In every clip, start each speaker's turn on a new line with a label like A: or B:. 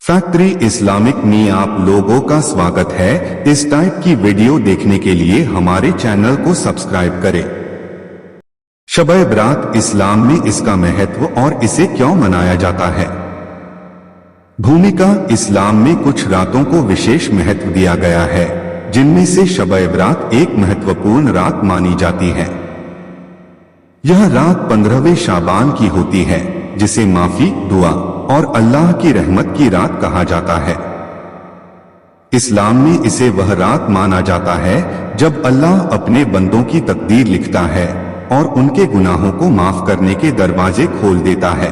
A: Factory Islamic में आप लोगों का स्वागत है। इस टाइप की वीडियो देखने के लिए हमारे चैनल को सब्सक्राइब करें। शब-ए बरात इस्लाम में इसका महत्व और इसे क्यों मनाया जाता है। भूमिका इस्लाम में कुछ रातों को विशेष महत्व दिया गया है, जिनमें से शब-ए बरात एक महत्वपूर्ण रात मानी जाती है। यह रात 15वें शाबान की होती है, जिसे माफी, दुआ और अल्लाह की रहमत की रात कहा जाता है। इस्लाम में इसे वह रात माना जाता है जब अल्लाह अपने बंदों की तकदीर लिखता है और उनके गुनाहों को माफ करने के दरवाजे खोल देता है।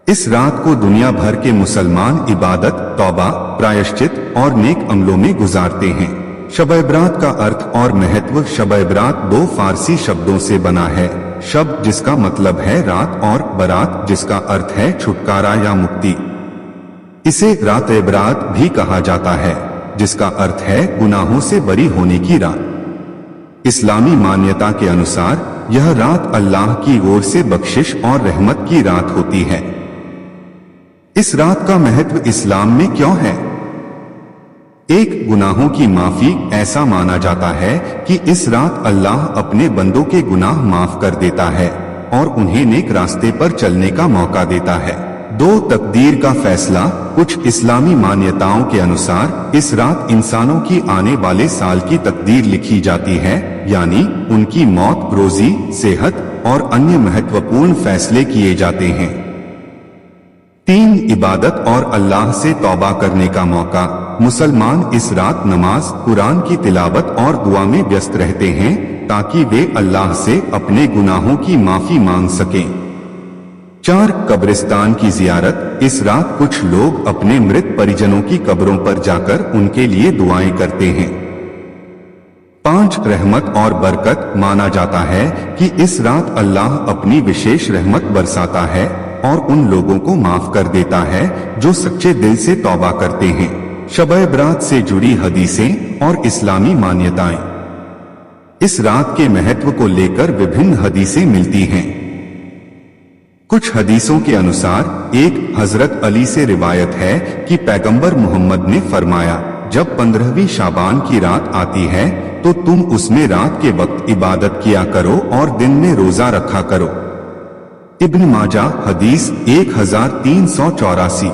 A: इस रात को दुनिया भर के मुसलमान इबादत, तौबा, प्रायश्चित और नेक अमलों में गुजारते हैं। शब-ए बरात का अर्थ और महत्व। शब-ए बरात दो फारसी शब्दों से बना है। शब जिसका मतलब है रात और बरात जिसका अर्थ है छुटकारा या मुक्ति। इसे रात-ए बरात भी कहा जाता है, जिसका अर्थ है गुनाहों से बरी होने की रात। इस्लामी मान्यता के अनुसार यह रात अल्लाह की ओर से बख्शिश और रहमत की रात होती है। इस रात का महत्व इस्लाम में क्यों है? एक, गुनाहों की माफी। ऐसा माना जाता है कि इस रात अल्लाह अपने बंदों के गुनाह माफ कर देता है और उन्हें नेक रास्ते पर चलने का मौका देता है। दो, तकदीर का फैसला। कुछ इस्लामी मान्यताओं के अनुसार इस रात इंसानों की आने वाले साल की तकदीर लिखी जाती है, यानी उनकी मौत, रोजी, सेहत और अन्य महत्वपूर्ण फैसले किए जाते हैं। 3, इबादत और अल्लाह से तौबा करने का मौका। मुसलमान इस रात नमाज, कुरान की तिलावत और दुआ में व्यस्त रहते हैं ताकि वे अल्लाह से अपने गुनाहों की माफी मांग सकें। 4, कब्रिस्तान की जियारत। इस रात कुछ लोग अपने मृत परिजनों की कब्रों पर जाकर उनके लिए दुआएं करते हैं। 5, रहमत और बरकत। माना जाता है कि इस रात अल्लाह अपनी विशेष रहमत बरसाता है और उन लोगों को माफ कर देता है जो सच्चे दिल से तौबा करते हैं। शब-ए बरात से जुड़ी हदीसें और इस्लामी मान्यताएं। इस रात के महत्व को लेकर विभिन्न हदीसें मिलती हैं। कुछ हदीसों के अनुसार एक हजरत अली से रिवायत है कि पैगंबर मोहम्मद ने फरमाया, जब 15वीं शाबान की रात आती है तो तुम उसमें रात के वक्त इबादत किया करो और दिन में रोजा रखा करो। इब्न माजा हदीस 1384।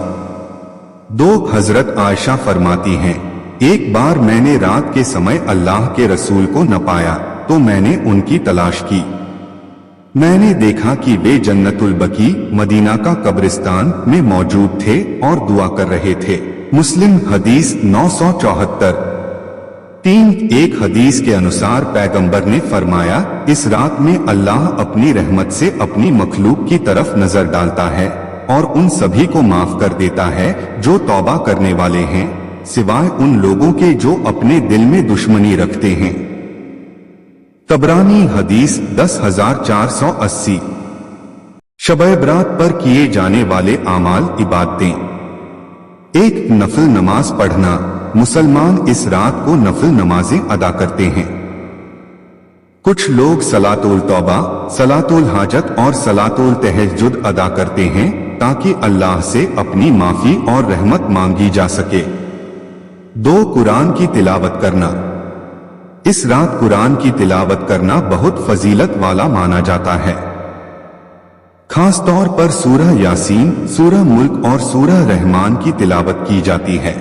A: 2, हजरत आयशा फरमाती हैं, एक बार मैंने रात के समय अल्लाह के रसूल को न पाया तो मैंने उनकी तलाश की। मैंने देखा कि वे जन्नतुल बकी, मदीना का कब्रिस्तान में मौजूद थे और दुआ कर रहे थे। मुस्लिम हदीस 974। 3, एक हदीस के अनुसार पैगंबर ने फरमाया, इस रात में अल्लाह अपनी रहमत से अपनी मखलूक की तरफ नजर डालता है और उन सभी को माफ कर देता है जो तौबा करने वाले हैं, सिवाय उन लोगों के जो अपने दिल में दुश्मनी रखते हैं। तबरानी हदीस 10,480। शब-ए बरात पर किए जाने वाले आमाल, इबादतें। 1, नफल नमाज पढ़ना। मुसलमान इस रात को नफल नमाजें अदा करते हैं। कुछ लोग सलातुल तौबा, सलातुल हाजत और सलातुल तहज्जुद अदा करते हैं ताकि अल्लाह से अपनी माफी और रहमत मांगी जा सके। 2, कुरान की तिलावत करना। इस रात कुरान की तिलावत करना बहुत फजीलत वाला माना जाता है। खास तौर पर सूरह यासीन, सूरह मुल्क और सूरह रहमान की तिलावत की जाती है।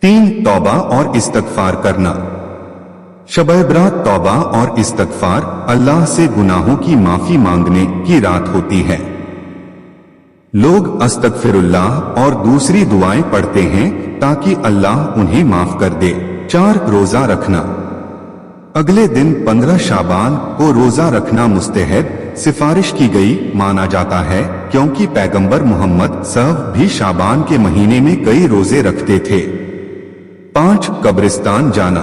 A: 3, तौबा और इस्तगफार करना। शब-ए बरात तौबा और इस्तगफार, अल्लाह से गुनाहों की माफी मांगने की रात होती है। लोग अस्तगफिरुल्लाह और दूसरी दुआएं पढ़ते हैं ताकि अल्लाह उन्हें माफ कर दे। 4, रोजा रखना। अगले दिन 15 शाबान को रोजा रखना मुस्तहब सिफारिश की गई माना जाता है, क्योंकि पैगंबर मोहम्मद सल्लल्लाहु भी शाबान के महीने में कई रोजे रखते थे। 5, कब्रिस्तान जाना।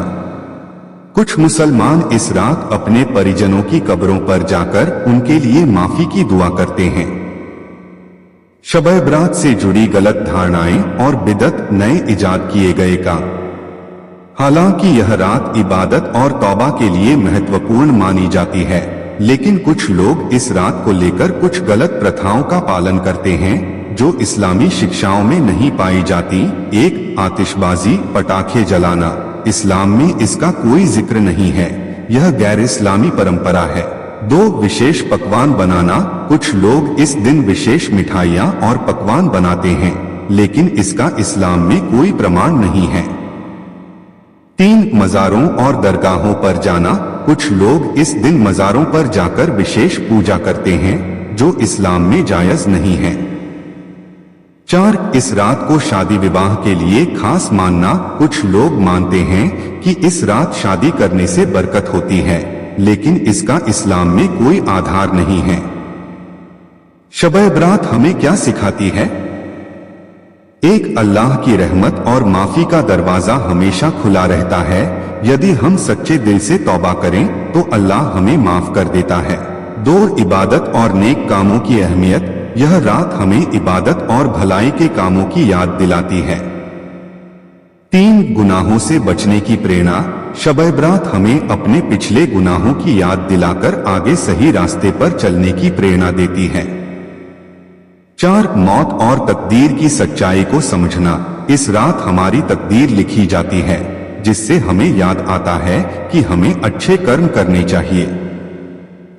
A: कुछ मुसलमान इस रात अपने परिजनों की कब्रों पर जाकर उनके लिए माफी की दुआ करते हैं। शब-ए बरात से जुड़ी गलत धारणाएं और बिदअत, नए इजाद किए गए का। हालांकि यह रात इबादत और तौबा के लिए महत्वपूर्ण मानी जाती है, लेकिन कुछ लोग इस रात को लेकर कुछ गलत प्रथाओं का पालन करते हैं जो इस्लामी शिक्षाओं में नहीं पाई जाती। एक, आतिशबाजी, पटाखे जलाना। इस्लाम में इसका कोई जिक्र नहीं है, यह गैर इस्लामी परंपरा है। 2, विशेष पकवान बनाना। कुछ लोग इस दिन विशेष मिठाइयाँ और पकवान बनाते हैं, लेकिन इसका इस्लाम में कोई प्रमाण नहीं है। 3, मज़ारों और दरगाहों पर जाना। कुछ लोग इस दिन मज़ारों पर जाकर विशेष पूजा करते हैं, जो इस्लाम में जायज नहीं है। 4, इस रात को शादी विवाह के लिए खास मानना। कुछ लोग मानते हैं कि इस रात शादी करने से बरकत होती है, लेकिन इसका इस्लाम में कोई आधार नहीं है। शब-ए बरात हमें क्या सिखाती है? 1, अल्लाह की रहमत और माफी का दरवाजा हमेशा खुला रहता है। यदि हम सच्चे दिल से तौबा करें तो अल्लाह हमें माफ कर देता है। 2, इबादत और नेक कामों की अहमियत। यह रात हमें इबादत और भलाई के कामों की याद दिलाती है। 3, गुनाहों से बचने की प्रेरणा। शब-ए बरात हमें अपने पिछले गुनाहों की याद दिलाकर आगे सही रास्ते पर चलने की प्रेरणा देती है। 4, मौत और तकदीर की सच्चाई को समझना। इस रात हमारी तकदीर लिखी जाती है, जिससे हमें याद आता है कि हमें अच्छे कर्म करने चाहिए।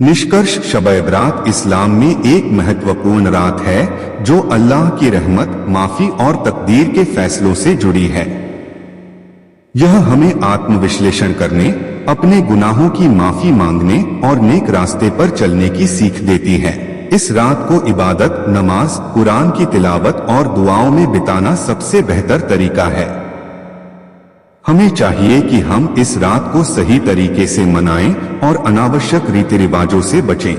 A: निष्कर्ष, शब-ए बरात इस्लाम में एक महत्वपूर्ण रात है जो अल्लाह की रहमत, माफी और तकदीर के फैसलों से जुड़ी है। यह हमें आत्मविश्लेषण करने, अपने गुनाहों की माफी मांगने और नेक रास्ते पर चलने की सीख देती है। इस रात को इबादत, नमाज, कुरान की तिलावत और दुआओं में बिताना सबसे बेहतर तरीका है। हमें चाहिए कि हम इस रात को सही तरीके से मनाएं और अनावश्यक रीति रिवाजों से बचें।